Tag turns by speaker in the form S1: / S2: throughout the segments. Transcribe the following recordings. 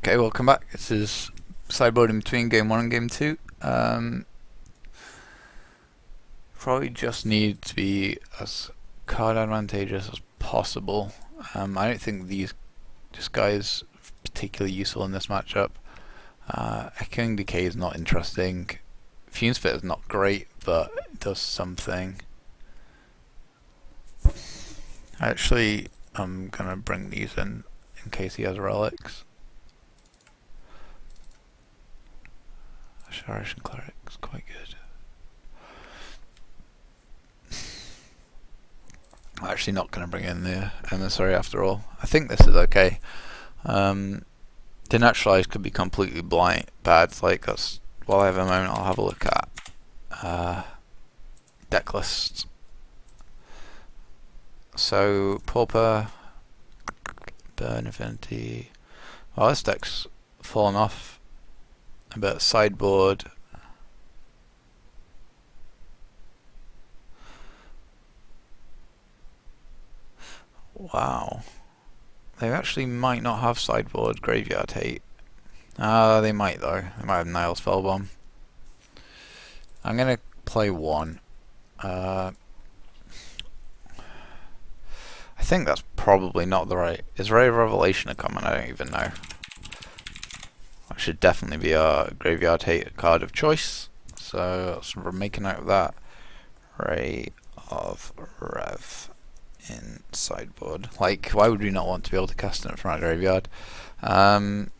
S1: Okay, welcome back. This is sideboarding between game 1 and game 2. Probably just need to be as card advantageous as possible. I don't think this guy is particularly useful in this matchup. Echoing Decay is not interesting. Fume Spit is not great, but it does something. Actually, I'm gonna bring these in case he has relics. Sharish and Cleric's quite good. I'm actually not going to bring in the Emissary after all. I think this is okay. Denaturalize could be completely bad. Like, that's, while I have a moment, I'll have a look at deck lists. So, Pauper, Burn Affinity. Well, this deck's fallen off a bit. Sideboard. Wow. They actually might not have sideboard Graveyard Hate. They might though. They might have Nile Spellbomb. I'm gonna play one. I think that's probably not the right. Is Ray of Revelation a common? I don't even know. That should definitely be our Graveyard Hate card of choice. So we're making note of that. Ray of Rev in sideboard. Like, why would we not want to be able to cast it from our graveyard?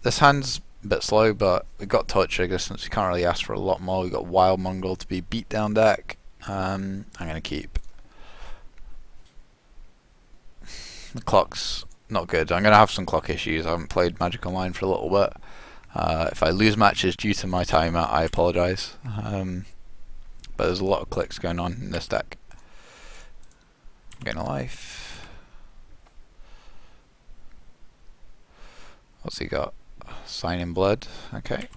S1: This hand's a bit slow, but we got Touch Existence. We can't really ask for a lot more. We got Wild Mongrel to be beat down deck. I'm gonna keep. The clock's not good. I'm gonna have some clock issues. I haven't played Magic Online for a little bit. If I lose matches due to my timeout, I apologise. But there's a lot of clicks going on in this deck. Getting a life. What's he got? Sign in Blood. Okay.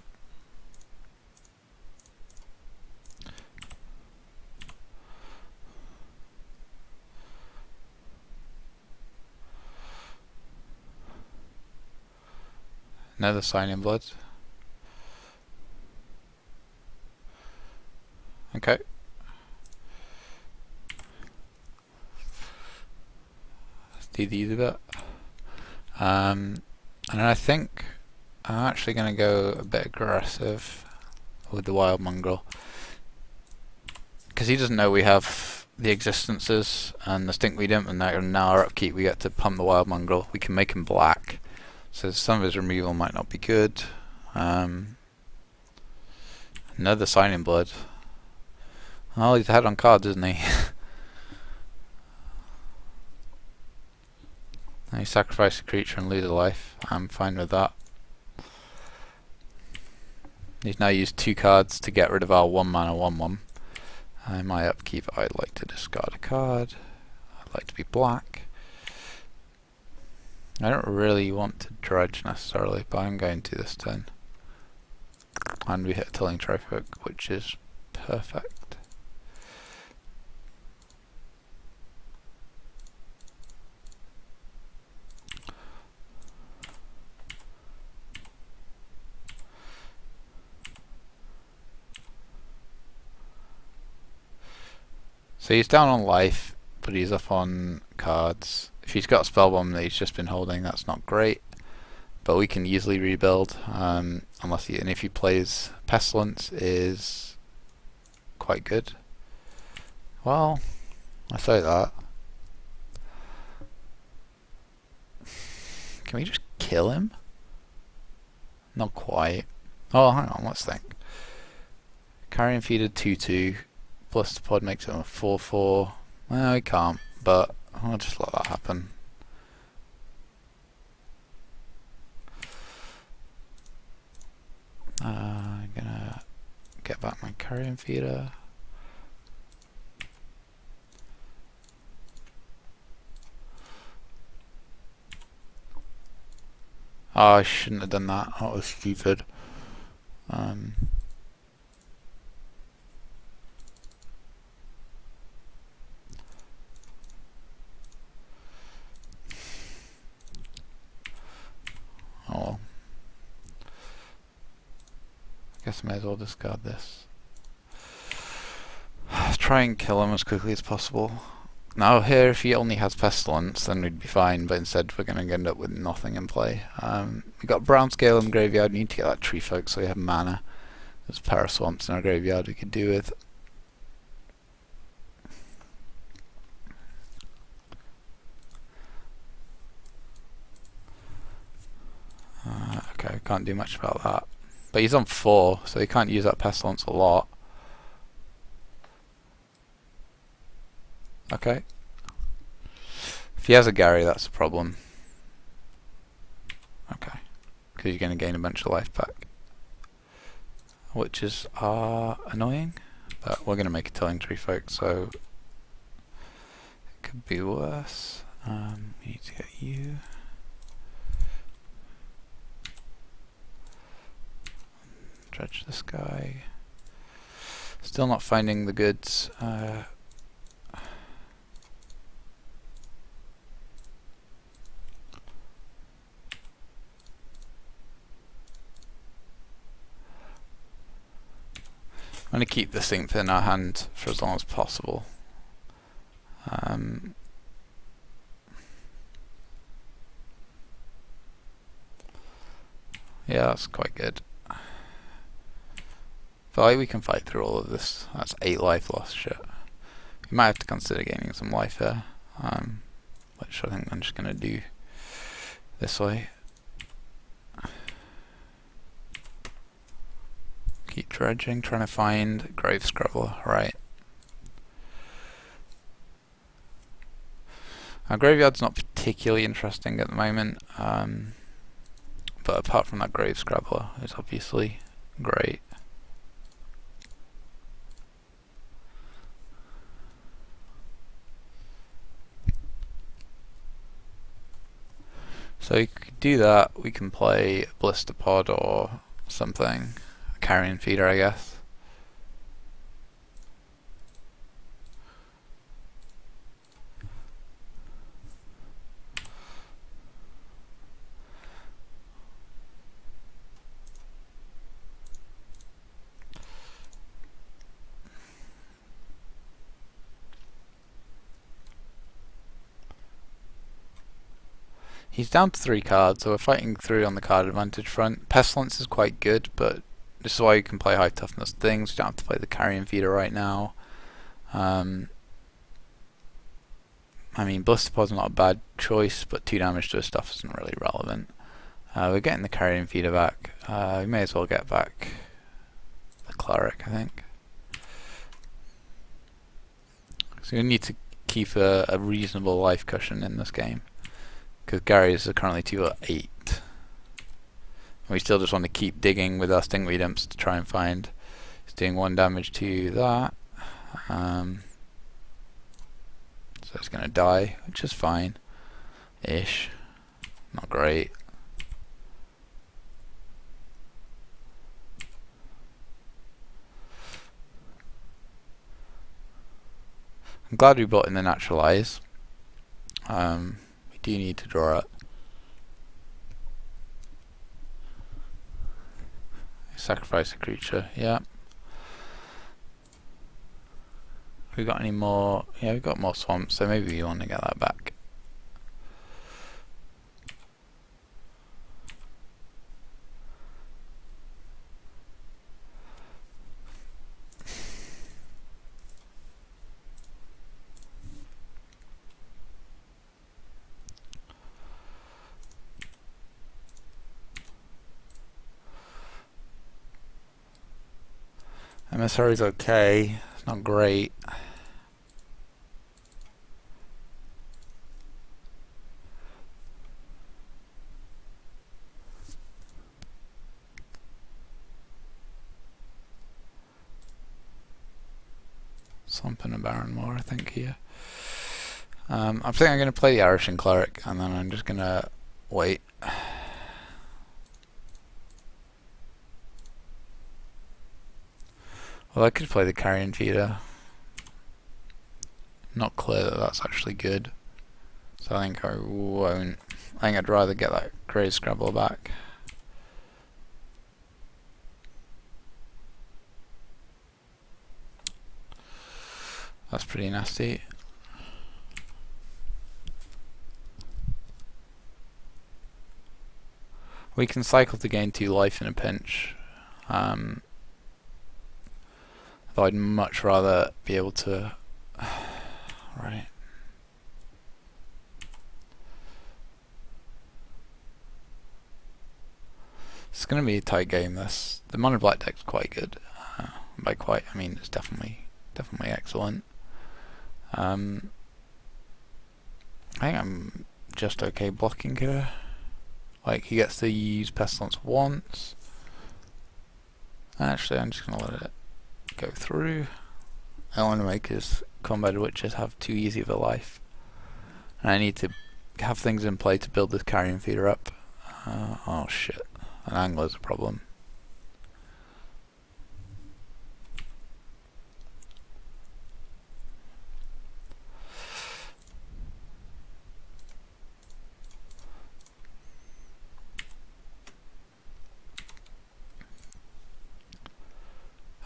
S1: Another Sign in Blood. Okay. Let's do these a bit. And I think I'm actually going to go a bit aggressive with the Wild Mongrel. Because he doesn't know we have the Existences and the Stinkweed Imp, and now our upkeep we get to pump the Wild Mongrel. We can make him black. So some of his removal might not be good. Another Sign in Blood. Oh, he's ahead on cards, isn't he? Now you sacrifice a creature and lose a life. I'm fine with that. He's now used 2 cards to get rid of our 1-mana 1/1. In my upkeep, I'd like to discard a card. I'd like to be black. I don't really want to dredge necessarily, but I'm going to this turn. And we hit a Tilling Trifolk, which is perfect. So he's down on life, but he's up on cards. If he's got a Spellbomb that he's just been holding, that's not great. But we can easily rebuild, and if he plays Pestilence, is quite good. Well, I say that. Can we just kill him? Not quite. Oh, hang on, let's think. Carrion Feeder 2/2. Plus the pod makes it a 4/4. Well, we can't, but I'll just let that happen. I'm gonna get back my Carrion Feeder. Oh, I shouldn't have done that. That was stupid. Oh, guess I may as well discard this. Try and kill him as quickly as possible. Now here, if he only has Pestilence, then we'd be fine, but instead we're going to end up with nothing in play. We got Brown Scale in the graveyard. We need to get that Tree Folk so we have mana. There's a pair of Swamps in our graveyard we could do with. Okay, can't do much about that. But he's on 4, so he can't use that Pestilence a lot. Okay. If he has a Gary, that's a problem. Okay. Because you're going to gain a bunch of life back. Which is annoying. But we're going to make a Tilling Tree Folk, so it could be worse. We need to get you. Dredge this guy. Still not finding the goods. I'm going to keep this thing in our hand for as long as possible. Yeah, that's quite good. But like, we can fight through all of this. That's 8 life lost. Shit. We might have to consider gaining some life here, which I think I'm just going to do this way. Keep dredging, trying to find Grave Scrabbler, right. Our graveyard's not particularly interesting at the moment, but apart from that Grave Scrabbler, it's obviously great. So we could do that, we can play Blister Pod or something. Carrion Feeder, I guess. He's down to 3 cards, so we're fighting through on the card advantage front. Pestilence is quite good, but this is why you can play high toughness things. You don't have to play the Carrion Feeder right now. I mean, Blister Pod's not a bad choice, but 2 damage to his stuff isn't really relevant. We're getting the Carrion Feeder back. We may as well get back the Cleric, I think. So we need to keep a reasonable life cushion in this game, because Gary's are currently 2 at 8. And we still just want to keep digging with our Stingweed Imps to try and find. He's doing 1 damage to that. So it's going to die, which is fine. Ish. Not great. I'm glad we brought in the Natural Eyes. We do need to draw it. Sacrifice a creature, yeah. We got any more? Yeah, we've got more swamps, so maybe we want to get that back. MSR is okay, it's not great. Something a Baron more, I think, here. I think I'm going to play the Irish and Cleric, and then I'm just going to wait. Well, I could play the Carrion Feeder. Not clear that that's actually good, so I think I won't. I think I'd rather get that Grave Scrabbler back. That's pretty nasty. We can cycle to gain 2 life in a pinch. Though I'd much rather be able to... right. It's going to be a tight game, this. The mono black deck's quite good. By quite, I mean it's definitely excellent. I think I'm just okay blocking here. Like, he gets to use Pestilence once. Actually, I'm just going to let it go through. I don't want to make his combat witches have too easy of a life. And I need to have things in play to build this carrion feeder up. Oh shit, an angler's a problem.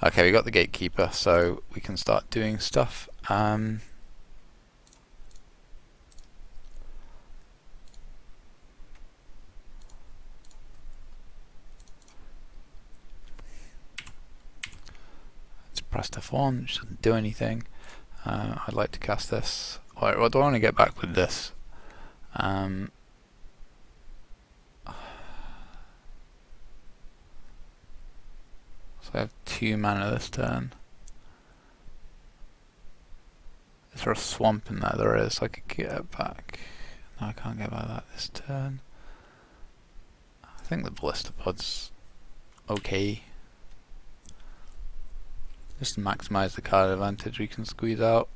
S1: Okay, we got the gatekeeper, so we can start doing stuff. Let's press F1, which doesn't do anything. I'd like to cast this. Alright, well, do I want to get back with this? So I have 2 mana this turn. Is there a swamp in there? There is. I could get it back. No, I can't get by that this turn. I think the Ballista Pod's okay. Just to maximise the card advantage we can squeeze out.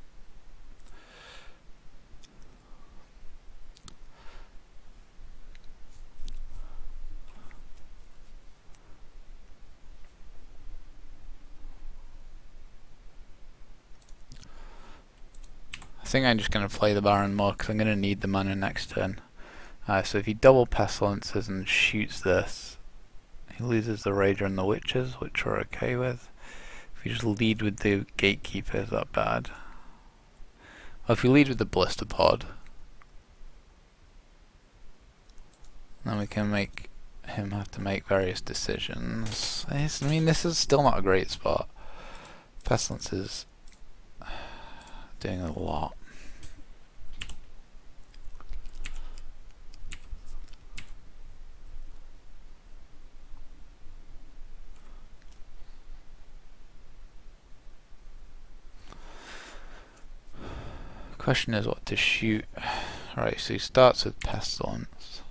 S1: I think I'm just going to play the Baron more because I'm going to need the mana next turn. So if he double Pestilences and shoots this, he loses the Rager and the Witches, which we're okay with. If you just lead with the Gatekeeper, is that bad? Well, if you lead with the Ballista Pod, then we can make him have to make various decisions. I mean, this is still not a great spot. Pestilence is doing a lot. Question is what to shoot. Right, so he starts with Pestilence.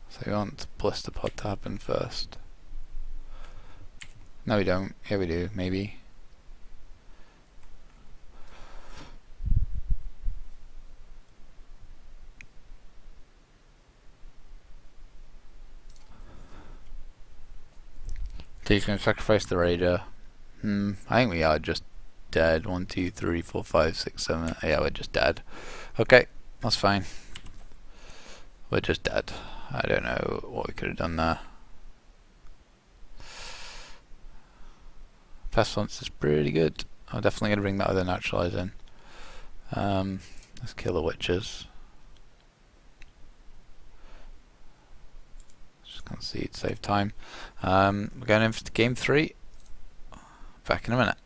S1: So we want Ballista Pod to happen first. No, we don't. Yeah, we do. Maybe. So you can sacrifice the Raider. I think we are just dead. 1, 2, 3, 4, 5, 6, 7. Yeah, we're just dead. Okay, that's fine. We're just dead. I don't know what we could have done there. Pestilence is pretty good. I'm definitely going to bring that other Naturalize in. Let's kill the Witches. Just concede, save time. We're going in for game 3. Back in a minute.